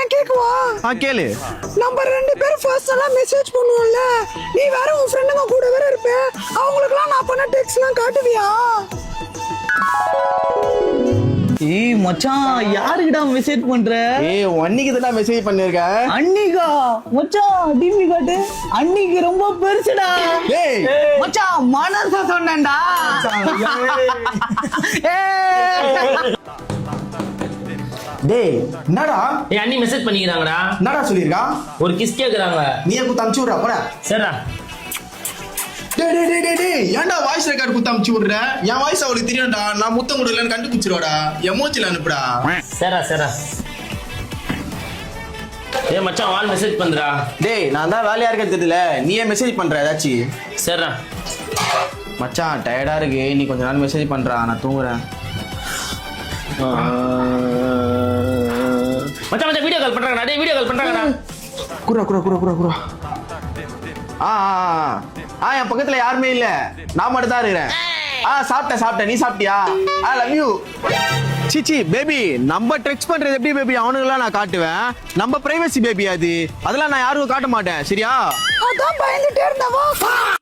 நான் கேக்குவா? கேளு. நம்ம 2 பேரும் ஃபர்ஸ்ட் எல்லாம் மெசேஜ் பண்ணுவோம்ல, நீ வேற உன் ஃப்ரெண்டுங்க கூட வேற இருப்ப, அவங்களுக்குலாம் நான் பண்ண டெக்ஸ்ட்லாம் காட்டுவியா? ஏய் மச்சான், யாருக்குடா மெசேஜ் பண்ற? அன்னிக்கு தான் மெசேஜ் பண்ணிருக்கேன். அன்னிகா? மச்சான் டிவி காட்டு. அன்னிக்கு ரொம்ப பெருசுடா. டேய் மச்சான் மனச சொன்னேன்டா. டேய் என்னடா? அண்ணி மெசேஜ் பண்ணிக்கிறாங்கடா. என்னடா சொல்லிருக்கா? ஒரு கிஸ் கேக்குறாங்க. நீயே குத்து அமுச்சு விடுறா போடா. சரிடா. டேய் ஏன்டா வாய்ஸ் ரெக்கார்ட் குத்து அமுச்சு விடுற? என் வாய்ஸ் அவளுக்கு தெரியும்டா. நான் முத்தம் கொடுக்கலன்னு கண்டுபிடிச்சிருவாடா. எமோஜில அனுப்புடா. சரிடா. மச்சான் வால் மெசேஜ் பண்றா. டேய் நான் தான் வேலையா இருக்கிறது தெரியல, நீயே மெசேஜ் பண்ற ஏதாச்சும். சரிடா. மச்சான் டயர்டா இருக்கு, நீ கொஞ்ச நாள் மெசேஜ் பண்றா, நான் தூங்குறேன். மச்சான் வீடியோ கால் பண்றாங்கடா. டேய் வீடியோ கால் பண்றாங்கடா. குரா. என் பக்கத்துல யாருமே இல்ல, நான் மட்டும் தான் இருக்கிறேன். சாப்பிட்டேன். நீ சாப்பிட்டியா? I love you. சிச்சி பேபி, நம்ம டெக்ஸ்ட் பண்றது எப்படி பேபி அவனுங்களாம் நான் காட்டுவேன்? நம்ம பிரைவசி பேபி அது, அதெல்லாம் நான் யாருக்கும் காட்ட மாட்டேன். சரியா? அதான் பயந்துட்டே இருந்தவா.